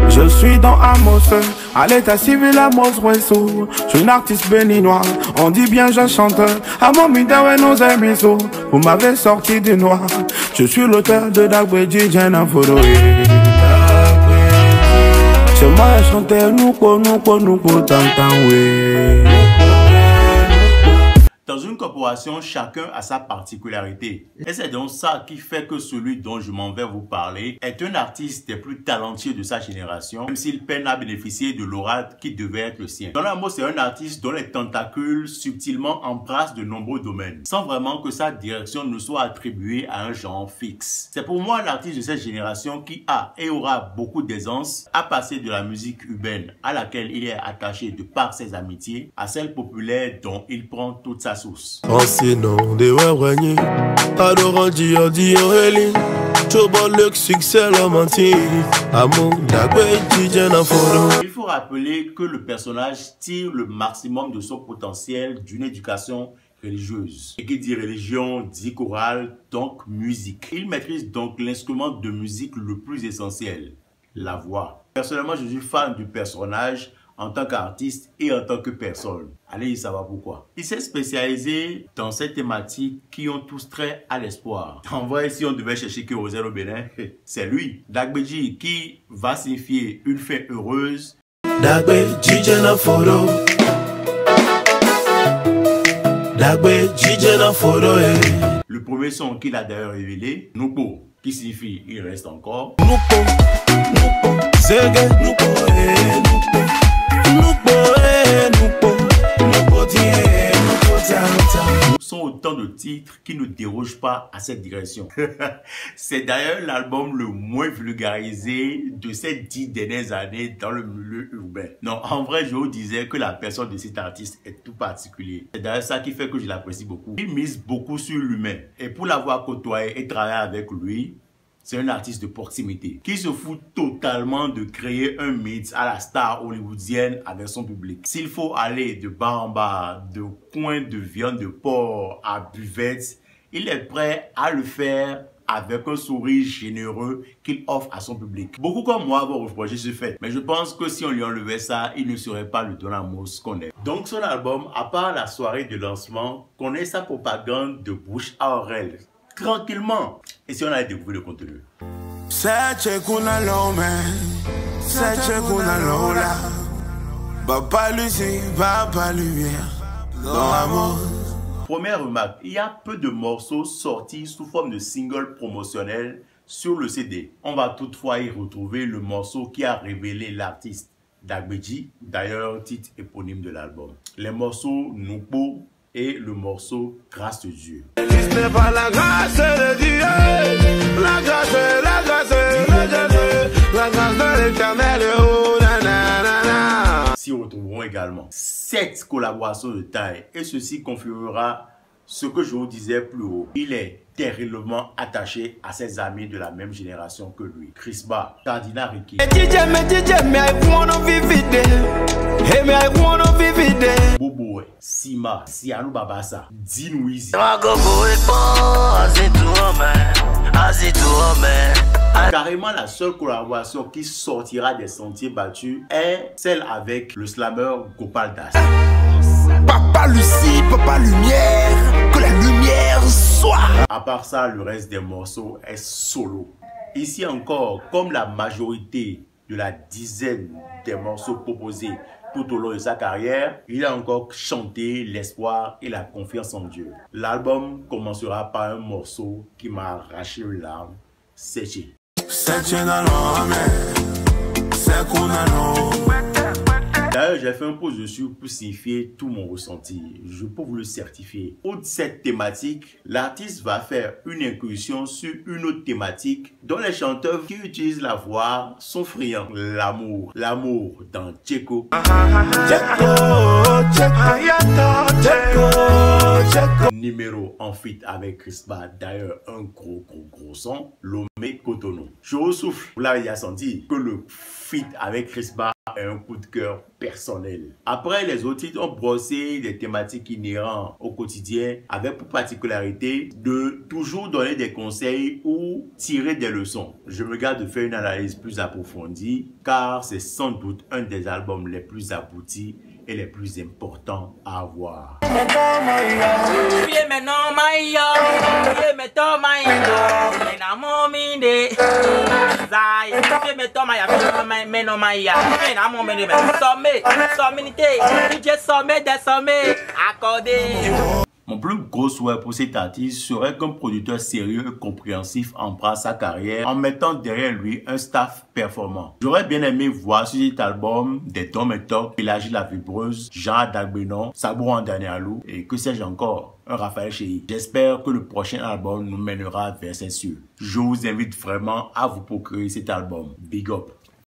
Je suis dans Amos, à l'état civil à Mosweso. Je suis une artiste béninois, on dit bien je chante. À mon midawe nos amis, vous m'avez sorti du noir. Je suis l'auteur de Dagbeji Jena Foro. C'est moi chanteur, nous tantan, oui. Dans une corporation, chacun a sa particularité. Et c'est donc ça qui fait que celui dont je m'en vais vous parler est un artiste des plus talentueux de sa génération, même s'il peine à bénéficier de l'aura qui devait être le sien. Don Amos est un artiste dont les tentacules subtilement embrassent de nombreux domaines, sans vraiment que sa direction ne soit attribuée à un genre fixe. C'est pour moi l'artiste de cette génération qui a et aura beaucoup d'aisance à passer de la musique urbaine à laquelle il est attaché de par ses amitiés, à celle populaire dont il prend toute sa sauce. Sinon de wawani adorant Dio Heli Chobo le succès la menti Amour Dagbeji Jena Foro. Il faut rappeler que le personnage tire le maximum de son potentiel d'une éducation religieuse. Et qui dit religion dit chorale, donc musique. Il maîtrise donc l'instrument de musique le plus essentiel, la voix. Personnellement, je suis fan du personnage en tant qu'artiste et en tant que personne. Allez savoir pourquoi. Il s'est spécialisé dans ces thématiques qui ont tous trait à l'espoir. En vrai, si on devait chercher que Roselle au Bénin, c'est lui. Dagbeji qui va signifier une fin heureuse. Dagbeji Jena Foro. Dagbeji Jena Foro. Le premier son qu'il a d'ailleurs révélé, Nupo, qui signifie il reste encore. Nupo, Nupo, Zege, Nupo, Nupo. Sont autant de titres qui ne dérogent pas à cette direction. C'est d'ailleurs l'album le moins vulgarisé de ces 10 dernières années dans le milieu urbain. Non, en vrai, je vous disais que la personne de cet artiste est tout particulier. C'est d'ailleurs ça qui fait que je l'apprécie beaucoup. Il mise beaucoup sur l'humain. Et pour l'avoir côtoyé et travaillé avec lui, c'est un artiste de proximité qui se fout totalement de créer un mythe à la star hollywoodienne avec son public. S'il faut aller de bar en bar, de coin de viande de porc à buvette, il est prêt à le faire avec un sourire généreux qu'il offre à son public. Beaucoup comme moi vont reprocher ce fait, mais je pense que si on lui enlevait ça, il ne serait pas le Don Amos qu'on est. Donc son album, à part la soirée de lancement, connaît sa propagande de bouche à oreille. Tranquillement. Et si on a découvert le contenu. Première remarque, il y a peu de morceaux sortis sous forme de single promotionnel sur le CD. On va toutefois y retrouver le morceau qui a révélé l'artiste, Dagbeji, d'ailleurs titre éponyme de l'album. Les morceaux Nupo et le morceau Grâce de Dieu. C'est pas la grâce de Dieu, la grâce de l'éternel, oh, nanana. S'y retrouveront également 7 collaborations de taille et ceci confirmera ce que je vous disais plus haut. Il est terriblement attaché à ses amis de la même génération que lui. Crisba, Cardinal Ricky, Bobo, Sima, Sianou Babassa, Dinwizi. Carrément la seule collaboration qui sortira des sentiers battus est celle avec le slammer Gopal Das. Papa Lucie, papa lumière, que la lumière soit. À part ça, le reste des morceaux est solo. Ici encore, comme la majorité de la dizaine des morceaux proposés tout au long de sa carrière, il a encore chanté l'espoir et la confiance en Dieu. L'album commencera par un morceau qui m'a arraché une larme, Séché. D'ailleurs, j'ai fait un pause dessus pour signifier tout mon ressenti. Je peux vous le certifier. Outre cette thématique, l'artiste va faire une incursion sur une autre thématique dont les chanteurs qui utilisent la voix sont friands. L'amour. L'amour dans Tcheko. Numéro en feat avec Crisba. D'ailleurs, un gros son. Lomé Cotonou. Je vous souffle. Vous l'avez déjà senti que le feat avec Crisba un coup de cœur personnel. Après, les autres titres ont brossé des thématiques inhérentes au quotidien avec pour particularité de toujours donner des conseils ou tirer des leçons. Je me garde de faire une analyse plus approfondie car c'est sans doute un des albums les plus aboutis et les plus importants à avoir. Mon plus gros souhait pour cet artiste serait qu'un producteur sérieux et compréhensif embrasse sa carrière en mettant derrière lui un staff performant. J'aurais bien aimé voir sur cet album des Dom et Toc, Pélagie la Vibreuse, Jean Adagbenon, Sabou Andanialou et que sais-je encore, un Raphaël Chéhi. J'espère que le prochain album nous mènera vers ses cieux. Je vous invite vraiment à vous procurer cet album. Big up!